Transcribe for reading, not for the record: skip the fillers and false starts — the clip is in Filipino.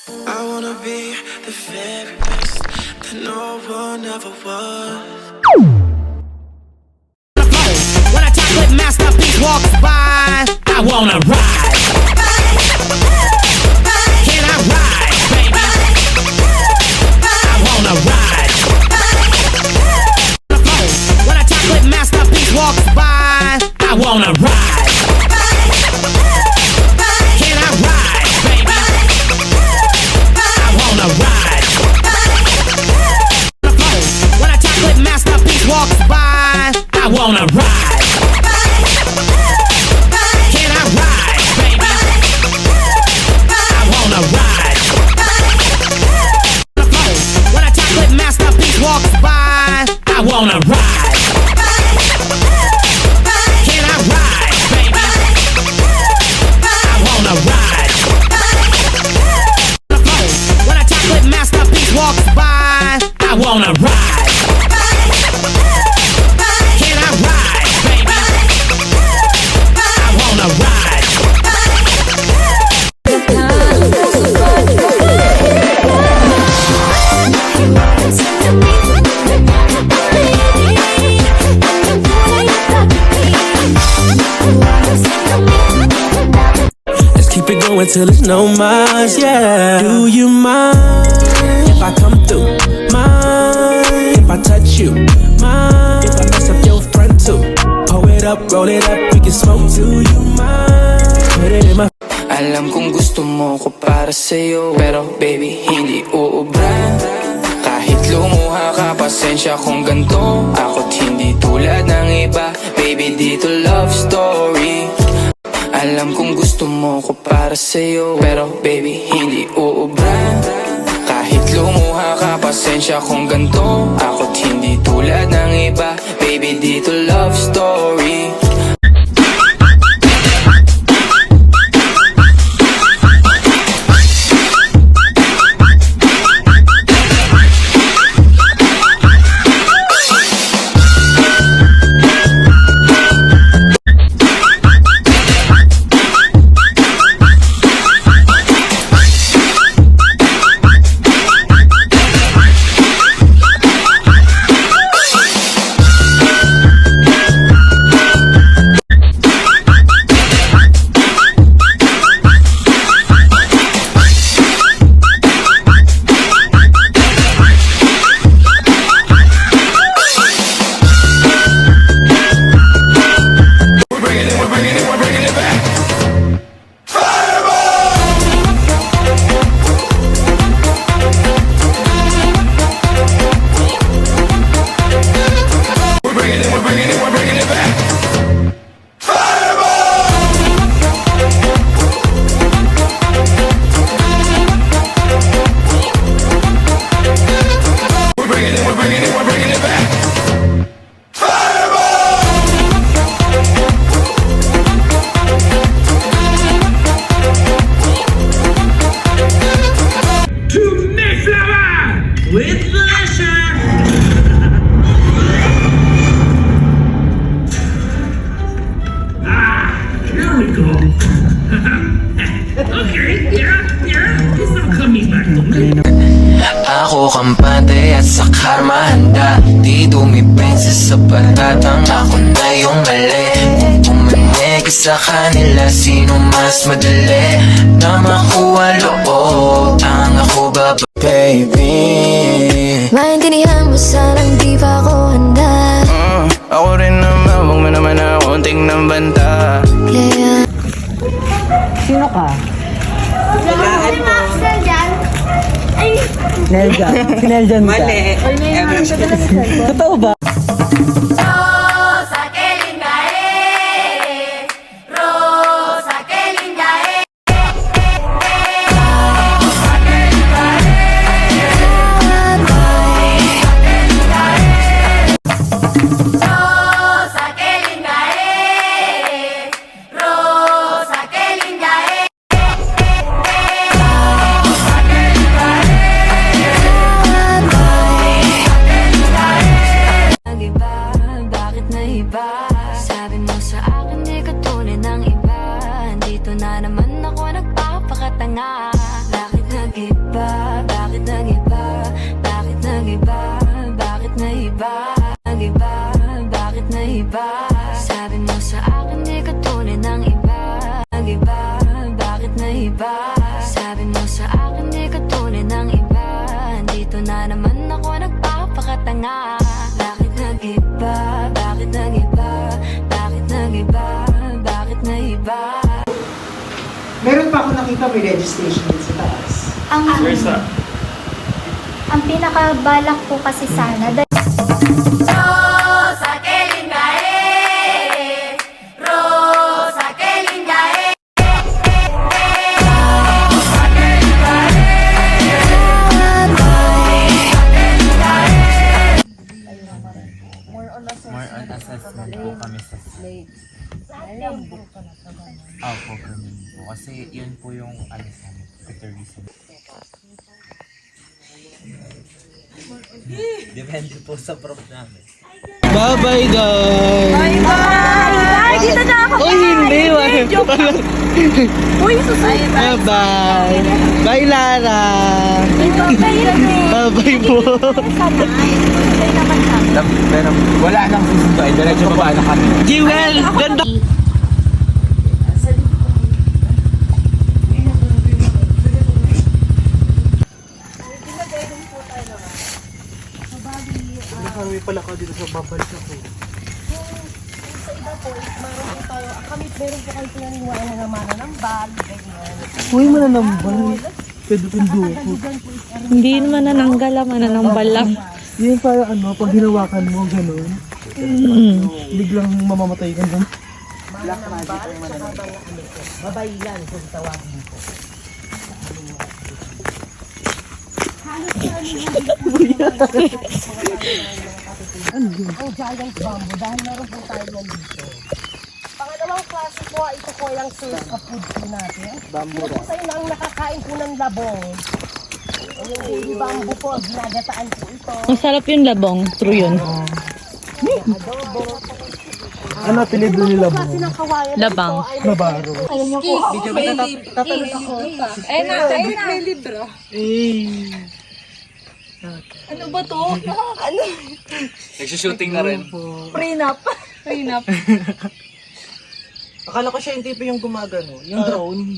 I wanna be the very best that no one ever was. When a chocolate masterpiece walks by, I wanna ride. Can I ride, baby? I wanna ride. When a chocolate masterpiece walks by, I wanna ride. Can I ride, baby? I wanna ride. When a chocolate masterpiece walks by, I wanna ride. Can I ride, baby? I wanna ride. When a chocolate masterpiece walks by, I wanna ride. Can I ride, baby? I wanna ride. When a chocolate masterpiece walks by, I wanna ride. Can I ride, baby? I wanna ride. Let's keep it going till there's no minds, yeah. Do you mind if I come through? Mind if I touch you? Mind if I mess up your front too? Pull it up, roll it up, we can smoke. Do you mind? Put it in my. Alam kong gusto mo ko para sa'yo, pero baby hindi uubra. Kahit lumuha ka, pasensya kung ganto. Ako't hindi tulad ng iba, baby dito love story. Alam kong gusto mo ko para sa'yo, pero baby hindi uubra. Kahit lumuha ka, pasensya kung ganto. Ako't hindi tulad ng iba, baby dito love story. With pleasure. Here we go. Okay, yeah, it's not coming back to me. Ako kampante at sa karma handa. Di dumipensa sa patatang ako na yung mali. Kung pumanig sa kanila, sino mas madali na makuha loob? Ang ako ba, baby? Maintindihan mo sanang di pa ako handa. Ako rin naman, huwag mo naman ako tingnan banta. Yeah. Sino ka? Hulaan mo. Neljan. Si Neljan ka. Mali. Totoo ba? Rosa, qué linda eres. Rosa, qué linda eres. Rosa, qué linda eres. Rosa, qué linda eres. Rosa, qué linda eres. na? Bakit nag-iba? Bakit nag-iba? Bakit nag-iba? Bakit nag-iba? Meron pa ako nakita may registration din sa taas. Ang pinakabalak ko kasi sana, Rosa, qué linda eres. Rosa, qué linda eres. More on assessment po kami sa slate. Opo, ganun po. Kasi yun po yung ano sa amin, tutorism. Depende po sa prof namin. Bye-bye, guys! Bye! Dito na ako! Uy, hindi! Uy, susay! Bye-bye! Bye, Lara! Bye-bye po! Pero wala nang susundo ay diretso baba na kami. Jewel! Ganda! May pala ka dito sa babalik ako. Sa iba po, meron po tayo, meron po kayo pinaniwala na mananambal, ganyan. Uy, mananambal. Pedo-pendo ako. Hindi naman nananggal ang mananambal lang. Yun parang ano, pag hinawakan mo, gano'n. Biglang mamamatay ka nun. Black magic ang mananambal. Babaylan kung tawagin po. Ang giant bamboo dahil meron po tayo yan dito. Pangalawang klase po, ito po yung source of food po natin. Bamboo rin. Sa inang nakakain po ng labong. Yung baby bamboo po, ginagataan po ito. Masarap yung labong. True yun. Adobo. Ano, apelido nila mo? Kasi ng kawayan Labang. Nabaro. Ayun niyo po. Video ba tatanong ako? Ayun na, may libro. Ano ba to? Ano? Nagsushooting na rin. Prenup. Prenup. Akala ko siya yung tipo yung gumagano. Yung drone.